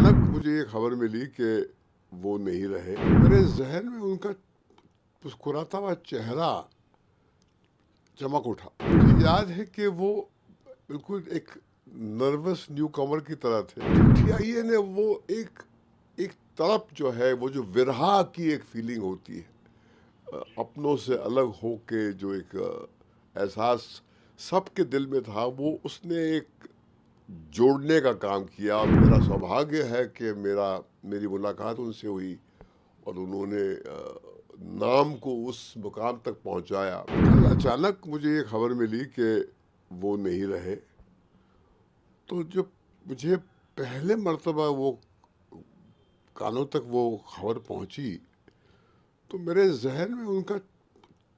अचानक मुझे ये खबर मिली कि वो नहीं रहे। मेरे जहन में उनका मुस्कुराता हुआ चेहरा चमक उठा। मुझे याद है कि वो बिल्कुल एक नर्वस न्यू कमर की तरह थे। चिट्ठी ने वो एक एक तड़प जो है, वो जो विरहा की एक फीलिंग होती है, अपनों से अलग होके जो एक एहसास सबके दिल में था, वो उसने एक जोड़ने का काम किया। और मेरा सौभाग्य है कि मेरी मुलाकात उनसे हुई और उन्होंने नाम को उस मुकाम तक पहुंचाया। कल अचानक मुझे ये खबर मिली कि वो नहीं रहे। तो जब मुझे पहले मर्तबा वो कानों तक वो खबर पहुंची, तो मेरे जहन में उनका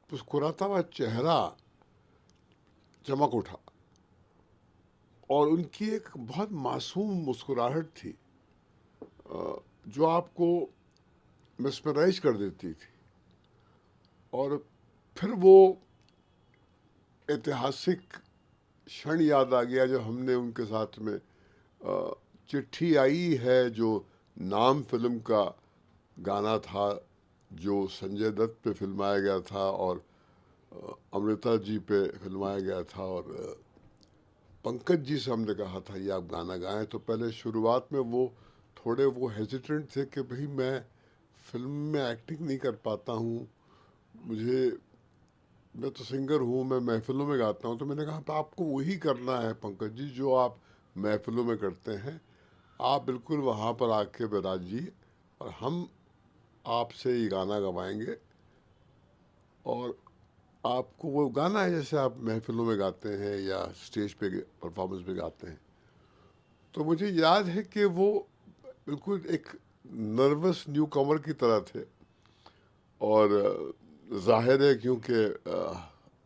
मुस्कुराता हुआ चेहरा चमक उठा और उनकी एक बहुत मासूम मुस्कुराहट थी, जो आपको मिसमराइज कर देती थी। और फिर वो ऐतिहासिक क्षण याद आ गया जब हमने उनके साथ में चिट्ठी आई है, जो नाम फिल्म का गाना था, जो संजय दत्त पे फिल्माया गया था और अमृता जी पे फिल्माया गया था। और पंकज जी से हमने कहा था ये आप गाना गाएं। तो पहले शुरुआत में वो थोड़े वो हेजिटेंट थे कि भाई मैं फिल्म में एक्टिंग नहीं कर पाता हूँ, मैं तो सिंगर हूँ, मैं महफिलों में गाता हूँ। तो मैंने कहा तो आपको वही करना है पंकज जी जो आप महफिलों में करते हैं। आप बिल्कुल वहाँ पर आके बिराजिए और हम आपसे ये गाना गवाएंगे। और आपको वो गाना है जैसे आप महफिलों में गाते हैं या स्टेज पे परफॉर्मेंस पे गाते हैं। तो मुझे याद है कि वो बिल्कुल एक नर्वस न्यू कमर की तरह थे। और जाहिर है क्योंकि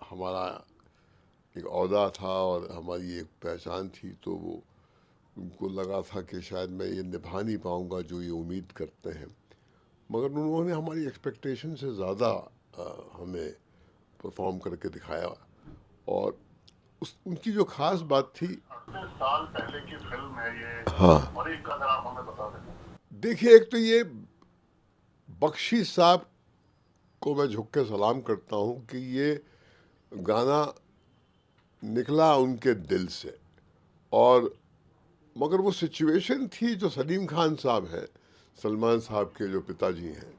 हमारा एक ओहदा था और हमारी एक पहचान थी, तो वो उनको लगा था कि शायद मैं ये निभा नहीं पाऊँगा जो ये उम्मीद करते हैं। मगर उन्होंने हमारी एक्सपेक्टेशन से ज़्यादा हमें परफॉर्म करके दिखाया। और उनकी जो खास बात थी, कितने साल पहले की फिल्म है ये? हाँ, और एक अगर आप हमें बता दें। देखिए एक तो ये बख्शी साहब को मैं झुक के सलाम करता हूँ कि ये गाना निकला उनके दिल से। और मगर वो सिचुएशन थी जो सलीम खान साहब हैं, सलमान साहब के जो पिताजी हैं,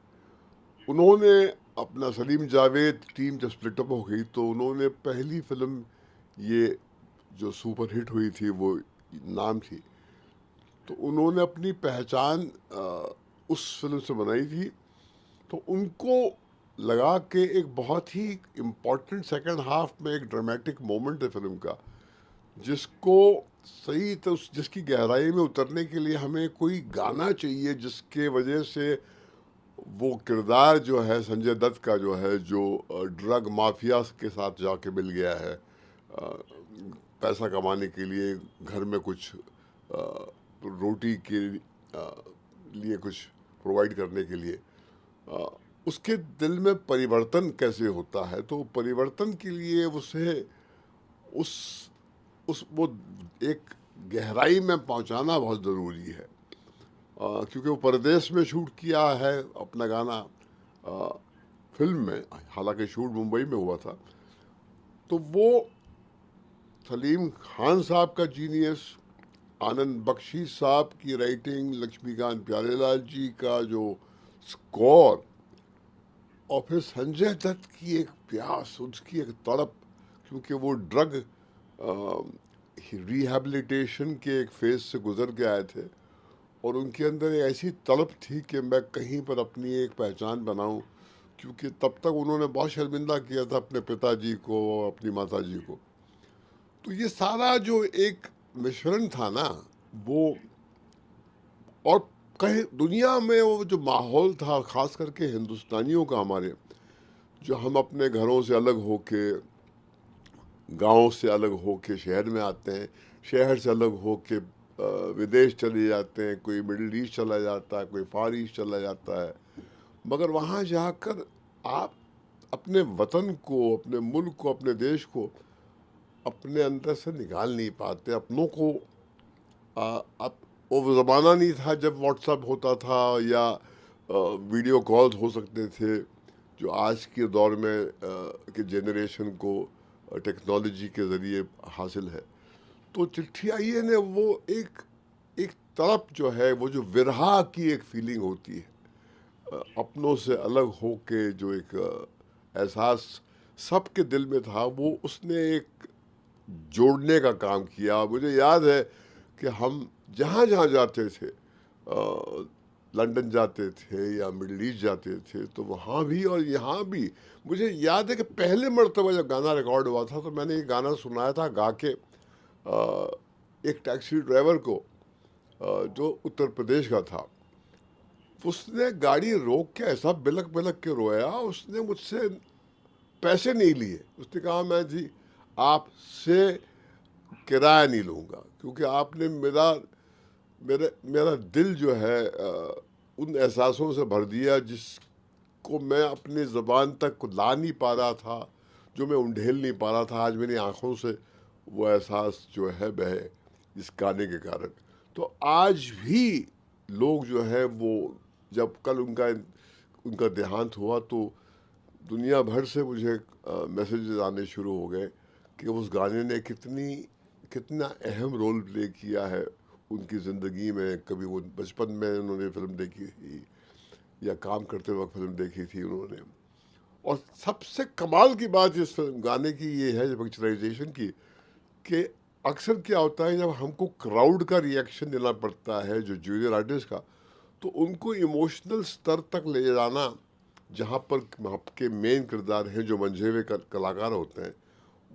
उन्होंने अपना सलीम जावेद टीम जब स्प्लिट अप हो गई तो उन्होंने पहली फिल्म ये जो सुपर हिट हुई थी वो नाम थी, तो उन्होंने अपनी पहचान उस फिल्म से बनाई थी। तो उनको लगा कि एक बहुत ही इम्पोर्टेंट सेकंड हाफ में एक ड्रामेटिक मोमेंट है फिल्म का, जिसको सही तो जिसकी गहराई में उतरने के लिए हमें कोई गाना चाहिए जिसके वजह से वो किरदार जो है संजय दत्त का जो है, जो ड्रग माफिया के साथ जाके मिल गया है पैसा कमाने के लिए, घर में कुछ रोटी के लिए कुछ प्रोवाइड करने के लिए, अ, उसके दिल में परिवर्तन कैसे होता है। तो परिवर्तन के लिए उसे उस उस वो एक गहराई में पहुंचाना बहुत ज़रूरी है। क्योंकि वो परदेश में शूट किया है अपना गाना फिल्म में, हालांकि शूट मुंबई में हुआ था। तो वो सलीम खान साहब का जीनियस, आनंद बख्शी साहब की राइटिंग, लक्ष्मीकांत प्यारेलाल जी का जो स्कोर, और फिर संजय दत्त की एक प्यास, उसकी एक तड़प, क्योंकि वो ड्रग रिहैबिलिटेशन के एक फेज से गुजर के आए थे और उनके अंदर एक ऐसी तड़प थी कि मैं कहीं पर अपनी एक पहचान बनाऊं। क्योंकि तब तक उन्होंने बहुत शर्मिंदा किया था अपने पिताजी को और अपनी माता जी को। तो ये सारा जो एक मिश्रण था ना, वो, और कहीं दुनिया में वो जो माहौल था, खास करके हिंदुस्तानियों का हमारे, जो हम अपने घरों से अलग होके, गांव से अलग होके शहर में आते हैं, शहर से अलग होके विदेश चले जाते हैं, कोई मिडिल ईस्ट चला जाता है, कोई फार ईस्ट चला जाता है। मगर वहाँ जाकर आप अपने वतन को, अपने मुल्क को, अपने देश को अपने अंदर से निकाल नहीं पाते, अपनों को आप वो ज़माना नहीं था जब व्हाट्सएप होता था या वीडियो कॉल्स हो सकते थे, जो आज के दौर में के जनरेशन को टेक्नोलॉजी के ज़रिए हासिल है। तो चिट्ठी आई है ने वो एक एक तड़प जो है, वो जो विरहा की एक फीलिंग होती है, अपनों से अलग हो के जो एक एहसास सबके दिल में था, वो उसने एक जोड़ने का काम किया। मुझे याद है कि हम जहाँ जहाँ जाते थे, लंदन जाते थे या मिडल ईस्ट जाते थे, तो वहाँ भी और यहाँ भी मुझे याद है कि पहले मर्तबा जब गाना रिकॉर्ड हुआ था तो मैंने ये गाना सुनाया था गा के एक टैक्सी ड्राइवर को, जो उत्तर प्रदेश का था। उसने गाड़ी रोक के ऐसा बिलक बिलक के रोया, उसने मुझसे पैसे नहीं लिए। उसने कहा मैं जी आपसे किराया नहीं लूँगा, क्योंकि आपने मेरा मेरा मेरा दिल जो है उन एहसासों से भर दिया जिसको मैं अपनी ज़बान तक ला नहीं पा रहा था, जो मैं उंडेल नहीं पा रहा था। आज मेरी आंखों से वो एहसास जो है बहे इस गाने के कारण। तो आज भी लोग जो है वो, जब कल उनका उनका देहांत हुआ तो दुनिया भर से मुझे मैसेजेस आने शुरू हो गए कि उस गाने ने कितना अहम रोल प्ले किया है उनकी ज़िंदगी में। कभी वो बचपन में उन्होंने फिल्म देखी थी या काम करते वक्त फिल्म देखी थी उन्होंने। और सबसे कमाल की बात इस फिल्म गाने की ये है, पिक्चराइजेशन की, कि अक्सर क्या होता है जब हमको क्राउड का रिएक्शन देना पड़ता है, जो जूनियर आर्टिस्ट का, तो उनको इमोशनल स्तर तक ले जाना, जहाँ पर आपके मेन किरदार हैं जो मंझे हुए कलाकार होते हैं,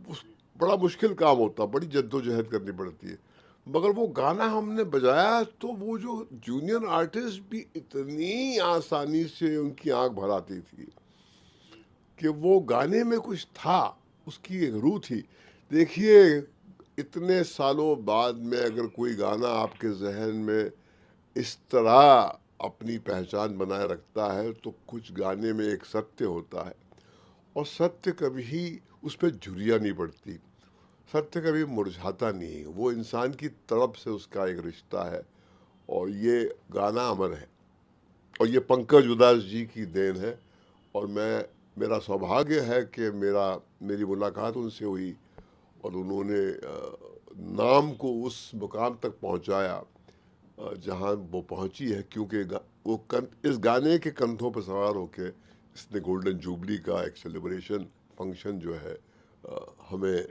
उस बड़ा मुश्किल काम होता है, बड़ी जद्दोजहद करनी पड़ती है। मगर वो गाना हमने बजाया तो वो जो जूनियर आर्टिस्ट भी इतनी आसानी से उनकी आंख भर आती थी कि वो गाने में कुछ था, उसकी एक रूह थी। देखिए, इतने सालों बाद में अगर कोई गाना आपके जहन में इस तरह अपनी पहचान बनाए रखता है, तो कुछ गाने में एक सत्य होता है, और सत्य कभी उस पर झुर्रियाँ नहीं पड़ती, सत्य कभी मुरझाता नहीं। वो इंसान की तड़प से उसका एक रिश्ता है, और ये गाना अमर है, और ये पंकज उधास जी की देन है। और मेरा सौभाग्य है कि मेरी मुलाकात उनसे हुई, और उन्होंने नाम को उस मुकाम तक पहुंचाया जहां वो पहुंची है, क्योंकि इस गाने के कंधों पर सवार होके इसने गोल्डन जुबली का एक सेलिब्रेशन फंक्शन जो है हमें